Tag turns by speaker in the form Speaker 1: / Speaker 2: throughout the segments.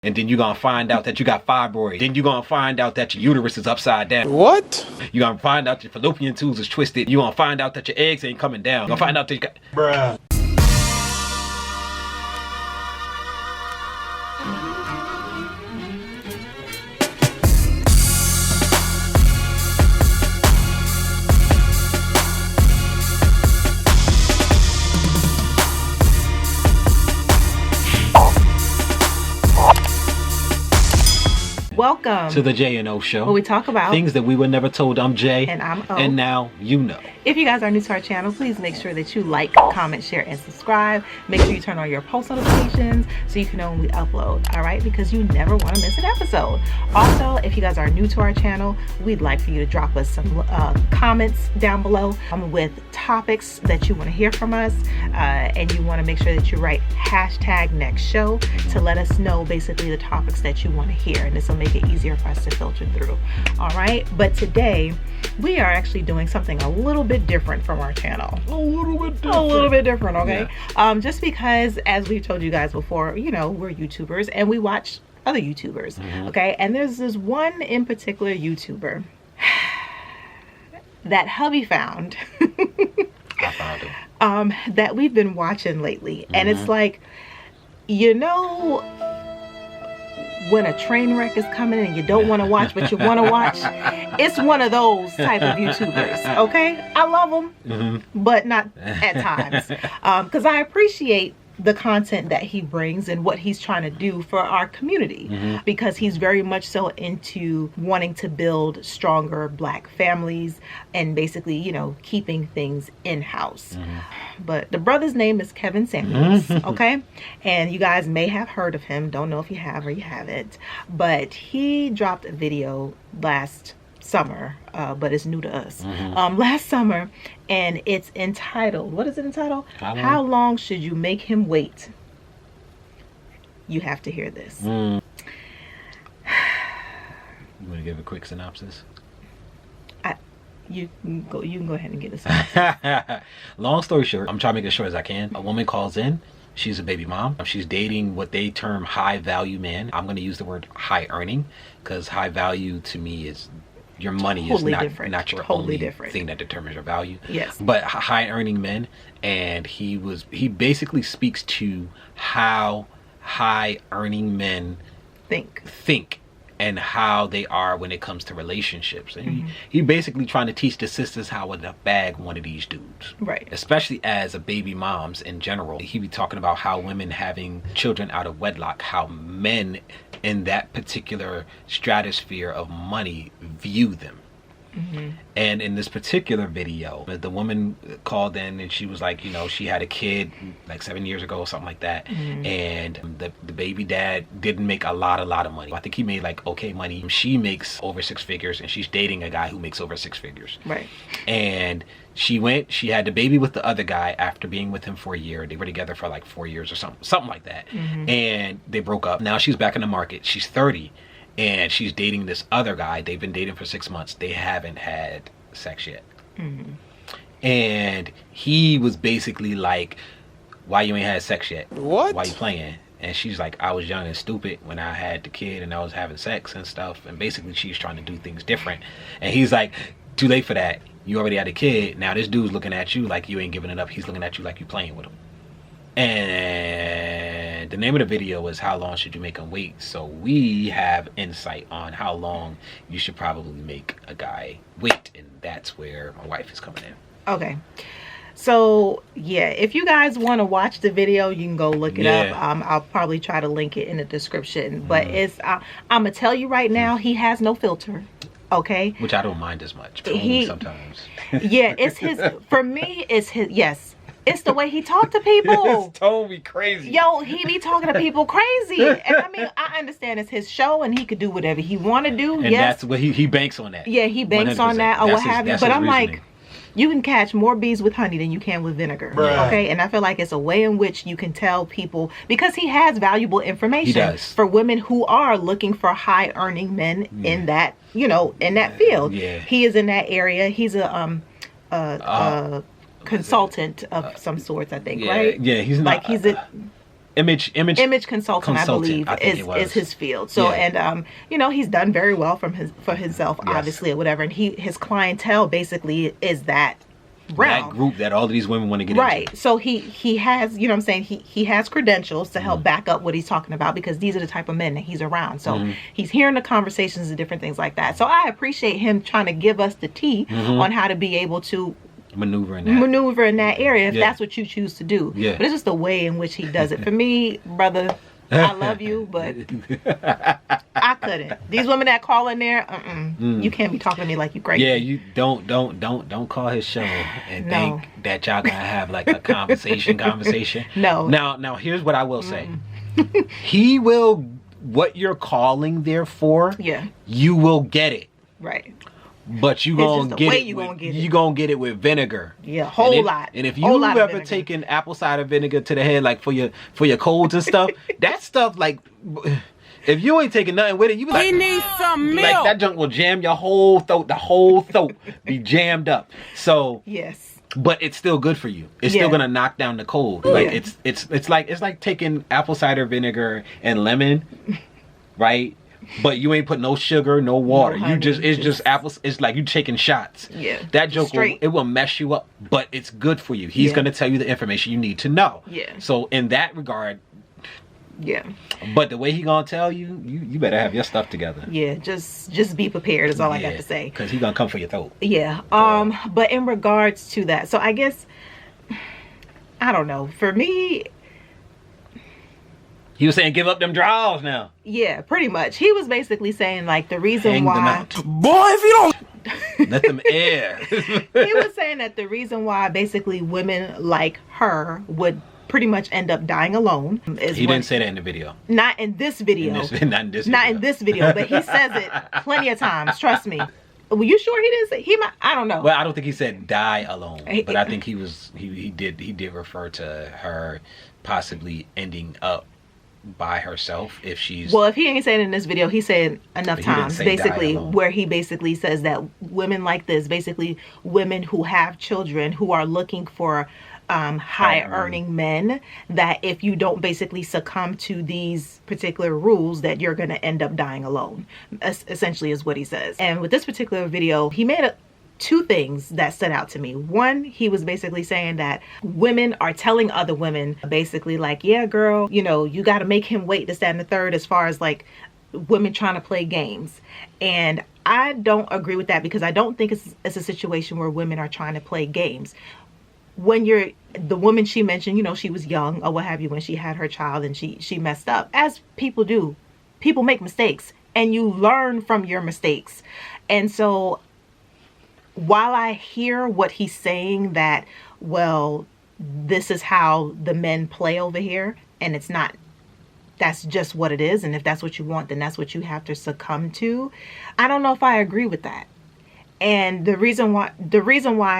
Speaker 1: And then you're gonna find out that you got fibroids. Then you're gonna find out that your uterus is upside down.
Speaker 2: What?
Speaker 1: You're gonna find out your fallopian tubes is twisted. You're gonna find out that your eggs ain't coming down. You're gonna find out that you got...
Speaker 2: Bruh.
Speaker 3: Welcome
Speaker 1: to the J and O show,
Speaker 3: where we talk about
Speaker 1: things that we were never told. I'm Jay.
Speaker 3: And I'm O.
Speaker 1: And now you know.
Speaker 3: If you guys are new to our channel, please make sure that you like, comment, share, and subscribe. Make sure you turn on your post notifications so you can know when we upload, all right? Because you never want to miss an episode. Also, if you guys are new to our channel, we'd like for you to drop us some comments down below with topics that you want to hear from us. And you want to make sure that you write #NextShow to let us know basically the topics that you want to hear. And this will make it easier for us to filter through, all right? But today, we are actually doing something a little bit different from our channel. A little bit different, okay? Yeah. Just because, as we've told you guys before, you know, we're YouTubers and we watch other YouTubers, okay? And there's this one in particular YouTuber that hubby found.
Speaker 1: I found him.
Speaker 3: That we've been watching lately. And it's like, you know, when a train wreck is coming and you don't want to watch but you want to watch, it's one of those type of YouTubers, okay? I love them, but not at times, because I appreciate the content that he brings and what he's trying to do for our community, because he's very much so into wanting to build stronger Black families and basically, you know, keeping things in-house. But the brother's name is Kevin Samuels, okay? And you guys may have heard of him. Don't know if you have or you haven't. But he dropped a video last summer, but it's new to us. Last summer, and it's entitled, what is it entitled? How long should you make him wait? You have to hear this.
Speaker 1: You want to give a quick synopsis?
Speaker 3: You can go ahead and get this.
Speaker 1: Long story short, I'm trying to make it as short as I can. A woman calls in. She's a baby mom. She's dating what they term high value man. I'm going to use the word high earning, because high value to me is your money
Speaker 3: totally
Speaker 1: is
Speaker 3: different.
Speaker 1: not your
Speaker 3: Totally
Speaker 1: only
Speaker 3: different
Speaker 1: thing that determines your value.
Speaker 3: Yes.
Speaker 1: But high earning men, and he basically speaks to how high earning men think and how they are when it comes to relationships. And he basically trying to teach the sisters how to bag one of these dudes.
Speaker 3: Right.
Speaker 1: Especially as a baby moms in general. He be talking about how women having children out of wedlock, how men in that particular stratosphere of money view them. And in this particular video, the woman called in and she was like, you know, she had a kid like 7 years ago or something like that. And the baby dad didn't make a lot of money. I think he made like okay money. She makes over 6 figures and she's dating a guy who makes over 6 figures.
Speaker 3: Right.
Speaker 1: And she had the baby with the other guy after being with him for a year. They were together for like 4 years or something like that. And they broke up. Now she's back in the market. She's 30. And she's dating this other guy. They've been dating for 6 months. They haven't had sex yet. And he was basically like, why you ain't had sex yet?
Speaker 2: What?
Speaker 1: Why you playing? And she's like, I was young and stupid when I had the kid and I was having sex and stuff. And basically she's trying to do things different. And he's like, too late for that. You already had a kid. Now this dude's looking at you like you ain't giving it up. He's looking at you like you playing with him. And the name of the video is How Long Should You Make Him Wait? So we have insight on how long you should probably make a guy wait. And that's where my wife is coming in.
Speaker 3: Okay. So yeah, if you guys want to watch the video, you can go look it up. I'll probably try to link it in the description. But it's I'm gonna tell you right now, he has no filter. Okay.
Speaker 1: Which I don't mind as much. Sometimes.
Speaker 3: Yeah, it's his. For me, it's his. Yes. It's the way he talked to people.
Speaker 1: It's totally crazy.
Speaker 3: Yo, he be talking to people crazy. And I mean, I understand it's his show and he could do whatever he want to do.
Speaker 1: And that's what he banks on that.
Speaker 3: Yeah, he banks 100%. On that or what have you. But I'm like, you can catch more bees with honey than you can with vinegar.
Speaker 2: Bruh.
Speaker 3: Okay? And I feel like it's a way in which you can tell people, because he has valuable information
Speaker 1: he does.
Speaker 3: For women who are looking for high earning men in that, you know, in that field.
Speaker 1: Yeah.
Speaker 3: He is in that area. He's a consultant of some sorts, I think, right?
Speaker 1: Yeah, he's not
Speaker 3: like he's a
Speaker 1: image
Speaker 3: consultant, I believe, is his field. So and you know, he's done very well for himself, obviously, or whatever. And his clientele basically is that realm,
Speaker 1: that group that all of these women want to get into.
Speaker 3: So he has, you know what I'm saying, he has credentials to help back up what he's talking about, because these are the type of men that he's around. So he's hearing the conversations and different things like that. So I appreciate him trying to give us the tea on how to be able to maneuver in that area if that's what you choose to do. But it's just the way in which he does it. For me, brother, I love you, but I couldn't. These women that call in there, you can't be talking to me like you crazy.
Speaker 1: Yeah, you don't call his show and think that y'all gonna have like a conversation. No. Now here's what I will say. He will, what you're calling there for, you will get it.
Speaker 3: Right.
Speaker 1: But you gonna get it. You gonna get it with vinegar.
Speaker 3: Yeah, whole lot.
Speaker 1: And if you ever taken apple cider vinegar to the head, like for your colds and stuff, that stuff, like, if you ain't taking nothing with it, you be like,
Speaker 2: he needs some milk.
Speaker 1: Like that junk will jam your whole throat. The whole throat be jammed up. So but it's still good for you. It's still gonna knock down the cold. Like it's like taking apple cider vinegar and lemon, right? But you ain't put no sugar, no water. No, honey, it's just apples. It's like you taking shots. Yeah. That joke will mess you up, but it's good for you. He's gonna tell you the information you need to know. Yeah. So in that regard, but the way he gonna tell you, you better have your stuff together. Yeah. Just be prepared is all I got to say. Because he gonna come for your throat. Yeah. But in regards to that, so I guess I don't know. For me, he was saying, give up them draws now. Yeah, pretty much. He was basically saying, like, the reason why... Boy, if you don't... Let them air. He was saying that the reason why basically women like her would pretty much end up dying alone is... He didn't say that in the video. Not in this video. Not in this video, but he says it plenty of times. Trust me. Were you sure he didn't say... He might... I don't know. Well, I don't think he said die alone. But I think he did refer to her possibly ending up by herself if she's... Well, if he ain't saying it in this video, he said enough times basically where he basically says that women like this, basically women who have children who are looking for high earning men, that if you don't basically succumb to these particular rules, that you're going to end up dying alone, essentially is what he says. And with this particular video, he made two things that stood out to me. One, he was basically saying that women are telling other women basically like, yeah, girl, you know, you got to make him wait, this, that, and the third, as far as like women trying to play games. And I don't agree with that, because I don't think it's a situation where women are trying to play games. When you're the woman she mentioned, you know, she was young or what have you when she had her child and she messed up, as people do. People make mistakes and you learn from your mistakes. And so while I hear what he's saying, that, well, this is how the men play over here, and it's not, that's just what it is, and if that's what you want, then that's what you have to succumb to. I don't know if I agree with that. And the reason why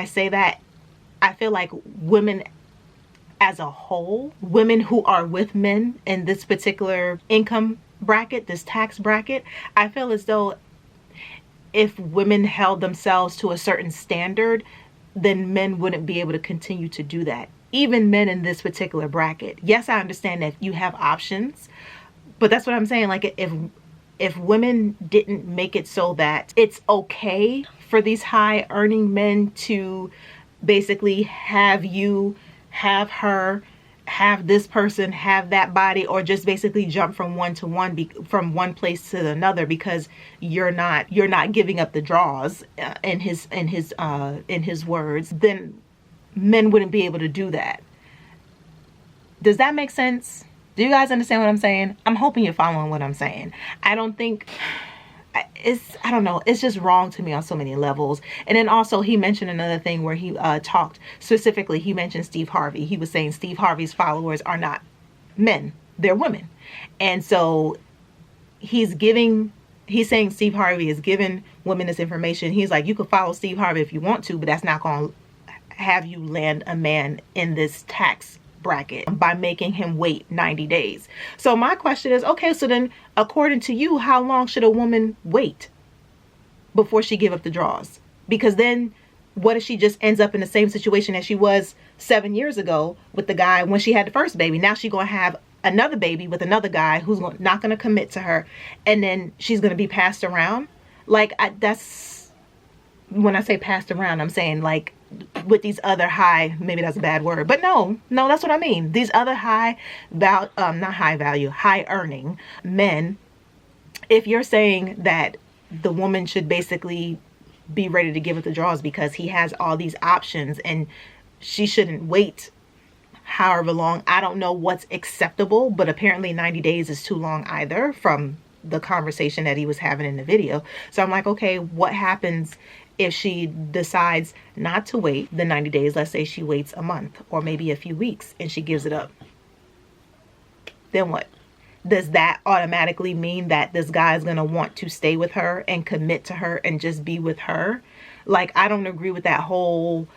Speaker 1: I say that, I feel like women as a whole, women who are with men in this particular income bracket, this tax bracket, I feel as though if women held themselves to a certain standard, then men wouldn't be able to continue to do that. Even men in this particular bracket. Yes, I understand that you have options, but that's what I'm saying. Like, if women didn't make it so that it's okay for these high earning men to basically have you, have her, have this person, have that body, or just basically jump from one to one, from one place to another, because you're not giving up the draws, in his words, then men wouldn't be able to do that. Does that make sense? Do you guys understand what I'm saying? I'm hoping you're following what I'm saying. I don't think I don't know, it's just wrong to me on so many levels. And then also he mentioned another thing where he talked specifically, he mentioned Steve Harvey. He was saying Steve Harvey's followers are not men, they're women. And so he's saying Steve Harvey is giving women this information. He's like, you can follow Steve Harvey if you want to, but that's not going to have you land a man in this tax bracket by making him wait 90 days. So my question is, okay, so then according to you, how long should a woman wait before she give up the draws? Because then what if she just ends up in the same situation as she was 7 years ago with the guy when she had the first baby? Now she's going to have
Speaker 3: another baby with another guy who's not going to commit to her, and then she's going to be passed around. Like, that's, when I say passed around, I'm saying like with these other high, maybe that's a bad word, but no, that's what I mean. These other high earning men, if you're saying that the woman should basically be ready to give it the draws because he has all these options and she shouldn't wait however long. I don't know what's acceptable, but apparently 90 days is too long either, from the conversation that he was having in the video. So I'm like, okay, what happens if she decides not to wait the 90 days? Let's say she waits a month or maybe a few weeks and she gives it up. Then what? Does that automatically mean that this guy is going to want to stay with her and commit to her and just be with her? Like, I don't agree with that whole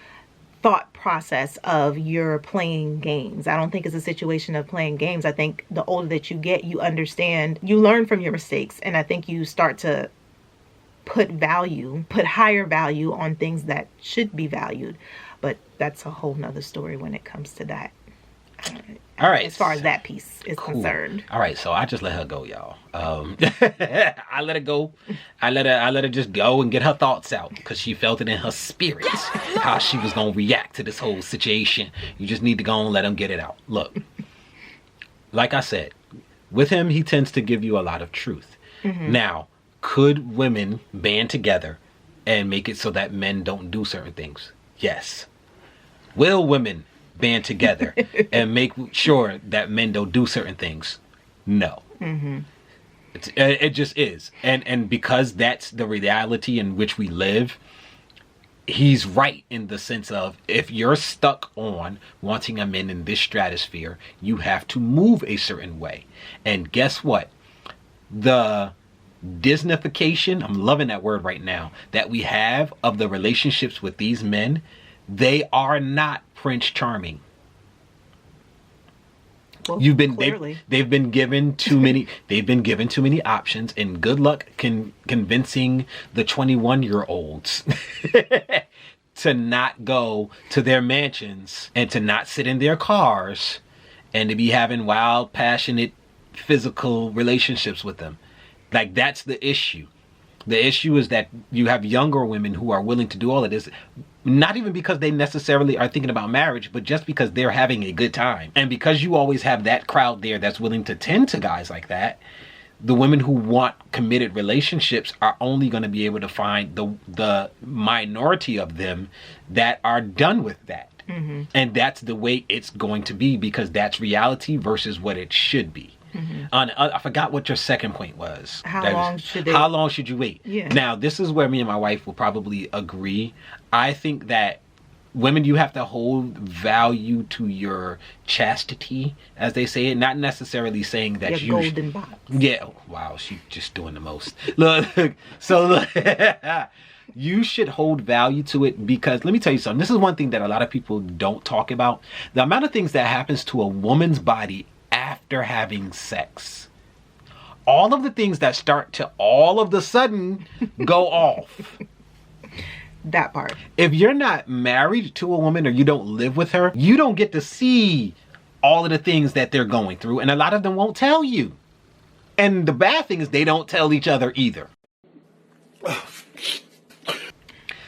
Speaker 3: thought process of you're playing games. I don't think it's a situation of playing games. I think the older that you get, you understand, you learn from your mistakes. And I think you start to put higher value on things that should be valued. But that's a whole nother story when it comes to that.
Speaker 1: All right.
Speaker 3: As far as that piece is concerned.
Speaker 1: All right. So I just let her go, y'all. I let her go. I let her just go and get her thoughts out because she felt it in her spirit how she was going to react to this whole situation. You just need to go and let him get it out. Look, like I said, with him, he tends to give you a lot of truth. Mm-hmm. Now, could women band together and make it so that men don't do certain things? Yes. Will women band together and make sure that men don't do certain things? No. Mm-hmm. It just is. And because that's the reality in which we live, he's right in the sense of, if you're stuck on wanting a man in this stratosphere, you have to move a certain way. And guess what? The Disneyfication, I'm loving that word right now, that we have of the relationships with these men, they are not Prince Charming. Well, they've been given too many options, and good luck convincing the 21-year-olds to not go to their mansions and to not sit in their cars and to be having wild, passionate, physical relationships with them. Like, that's the issue. The issue is that you have younger women who are willing to do all of this, not even because they necessarily are thinking about marriage, but just because they're having a good time. And because you always have that crowd there that's willing to tend to guys like that, the women who want committed relationships are only going to be able to find the minority of them that are done with that. Mm-hmm. And that's the way it's going to be, because that's reality versus what it should be. Mm-hmm. I forgot what your second point was. How long should you wait? Yeah. Now, this is where me and my wife will probably agree. I think that women, you have to hold value to your chastity, as they say it. Not necessarily saying that your golden box. Yeah. Wow, she's just doing the most. Look, you should hold value to it, because let me tell you something. This is one thing that a lot of people don't talk about. The amount of things that happens to a woman's body after having sex. All of the things that start to all of the sudden go off.
Speaker 3: That part.
Speaker 1: If you're not married to a woman or you don't live with her, you don't get to see all of the things that they're going through. And a lot of them won't tell you. And the bad thing is they don't tell each other either.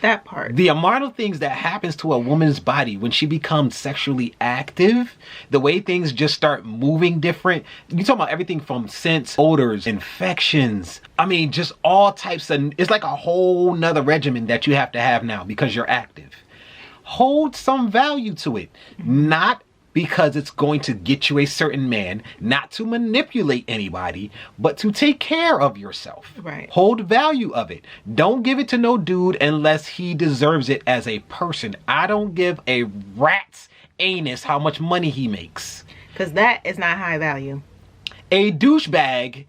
Speaker 3: That part.
Speaker 1: The amount of things that happens to a woman's body when she becomes sexually active, the way things just start moving different. You talking about everything from scents, odors, infections. I mean, just all types of, it's like a whole nother regimen that you have to have now because you're active. Hold some value to it. Not because it's going to get you a certain man, not to manipulate anybody, but to take care of yourself.
Speaker 3: Right.
Speaker 1: Hold value of it. Don't give it to no dude unless he deserves it as a person. I don't give a rat's anus how much money he makes.
Speaker 3: Because that is not high value.
Speaker 1: A douchebag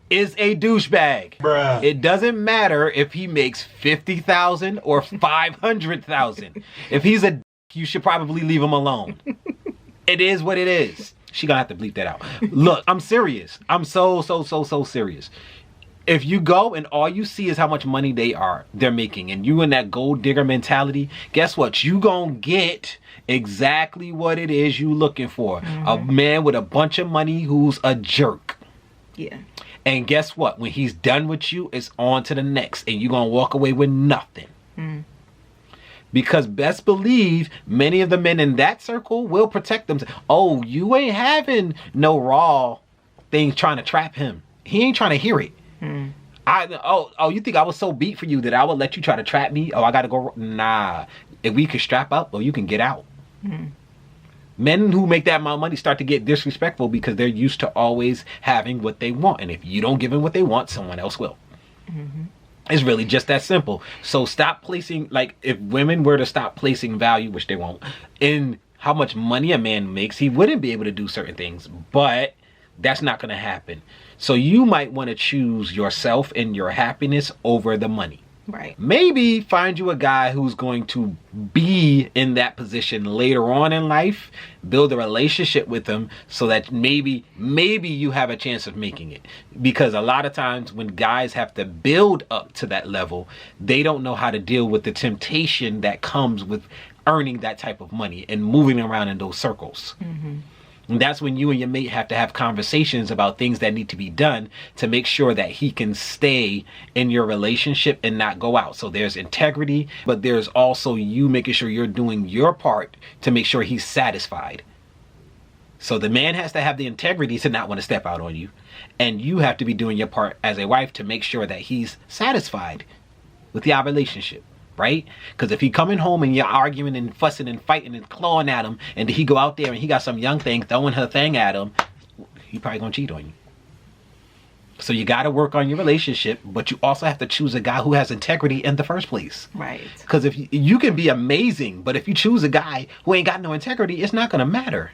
Speaker 1: is a douchebag. Bruh. It doesn't matter if he makes $50,000 or $500,000. If he's a you should probably leave him alone. It is what it is. She gonna have to bleep that out. Look, I'm serious. I'm so serious. If you go and all you see is how much money they're making, and you in that gold digger mentality, guess what? You gonna get exactly what it is you looking for. A man with a bunch of money who's a jerk.
Speaker 3: Yeah.
Speaker 1: And guess what? When he's done with you, it's on to the next, and you're gonna walk away with nothing. Because best believe many of the men in that circle will protect them. Oh, you ain't having no raw things trying to trap him. He ain't trying to hear it. You think I was so beat for you that I would let you try to trap me? Oh, I gotta go. Nah. If we can strap up, you can get out. Men who make that amount of money start to get disrespectful because they're used to always having what they want. And if you don't give them what they want, someone else will. It's really just that simple. So stop placing, like, if women were to stop placing value, which they won't, in how much money a man makes, he wouldn't be able to do certain things. But that's not going to happen. So you might want to choose yourself and your happiness over the money.
Speaker 3: Right.
Speaker 1: Maybe find you a guy who's going to be in that position later on in life, build a relationship with them so that maybe you have a chance of making it. Because a lot of times when guys have to build up to that level, they don't know how to deal with the temptation that comes with earning that type of money and moving around in those circles. And that's when you and your mate have to have conversations about things that need to be done to make sure that he can stay in your relationship and not go out. So there's integrity, but there's also you making sure you're doing your part to make sure he's satisfied. So the man has to have the integrity to not want to step out on you. And you have to be doing your part as a wife to make sure that he's satisfied with your relationship. Right? Because if he coming home and you're arguing and fussing and fighting and clawing at him, and he go out there and he got some young thing throwing her thing at him, he probably gonna cheat on you. So you got to work on your relationship, but you also have to choose a guy who has integrity in the first place.
Speaker 3: Right.
Speaker 1: Because if you can be amazing, but if you choose a guy who ain't got no integrity, it's not gonna matter.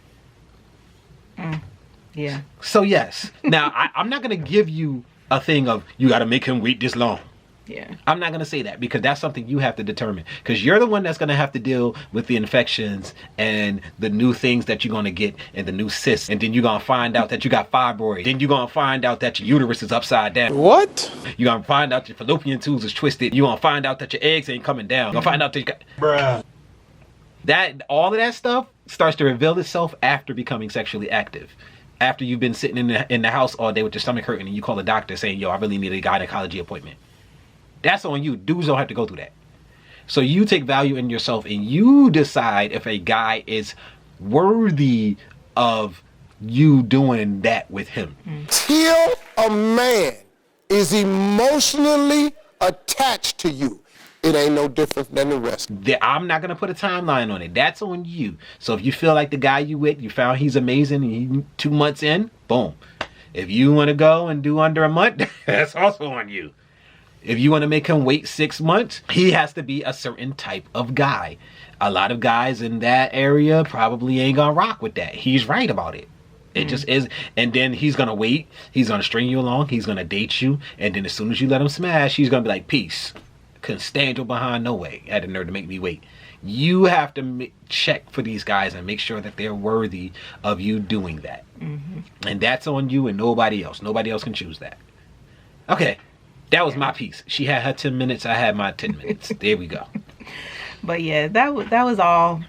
Speaker 3: Yeah.
Speaker 1: So yes. Now I'm not gonna give you a thing of you got to make him wait this long.
Speaker 3: Yeah.
Speaker 1: I'm not going to say that because that's something you have to determine, because you're the one that's going to have to deal with the infections and the new things that you're going to get and the new cysts. And then you're going to find out that you got fibroids. Then you're going to find out that your uterus is upside down.
Speaker 2: What?
Speaker 1: You're going to find out your fallopian tubes is twisted. You're going to find out that your eggs ain't coming down. You're going to find out that you got... Bruh. All of that stuff starts to reveal itself after becoming sexually active. After you've been sitting in the house all day with your stomach hurting and you call the doctor saying, yo, I really need a gynecology appointment. That's on you. Dudes don't have to go through that. So you take value in yourself and you decide if a guy is worthy of you doing that with him.
Speaker 2: Till a man is emotionally attached to you, it ain't no different than the rest.
Speaker 1: I'm not going to put a timeline on it. That's on you. So if you feel like the guy you with, you found he's amazing and he 2 months in, boom. If you want to go and do under a month, that's also on you. If you want to make him wait 6 months, he has to be a certain type of guy. A lot of guys in that area probably ain't gonna rock with that. He's right about it. It just is. And then he's gonna wait. He's gonna string you along. He's gonna date you. And then as soon as you let him smash, he's gonna be like, peace. Couldn't stand your behind, no way. Had the nerve to make me wait. You have to check for these guys and make sure that they're worthy of you doing that. And that's on you and nobody else. Nobody else can choose that. Okay. That was my piece. She had her 10 minutes. I had my 10 minutes. There we go.
Speaker 3: But yeah, that was all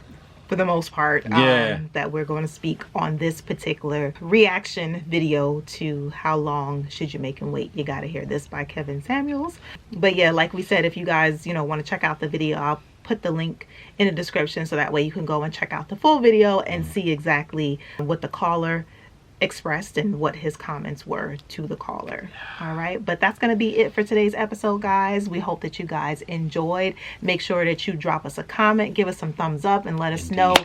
Speaker 3: for the most part. That we're going to speak on this particular reaction video to How Long Should You Make Him Wait? You Gotta Hear This by Kevin Samuels. But yeah, like we said, if you guys, want to check out the video, I'll put the link in the description so that way you can go and check out the full video and see exactly what the caller expressed and what his comments were to the caller. All right, but that's going to be it for today's episode, guys. We hope that you guys enjoyed. Make sure that you drop us a comment, give us some thumbs up, and let us know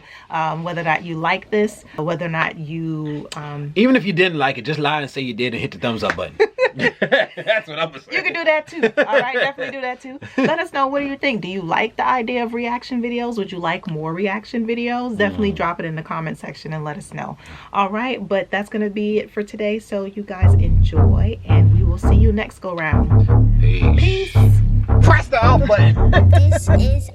Speaker 3: whether or not you like this, whether or not you
Speaker 1: even if you didn't like it, just lie and say you did and hit the thumbs up button. That's what I'm saying.
Speaker 3: You can do that too. All right, definitely do that too. Let us know, what do you think? Do you like the idea of reaction videos? Would you like more reaction videos? Definitely drop it in the comment section and let us know. All right, but that's going to be it for today. So you guys enjoy, and we will see you next go round.
Speaker 1: Peace.
Speaker 3: Peace.
Speaker 1: Press the off button.
Speaker 4: This is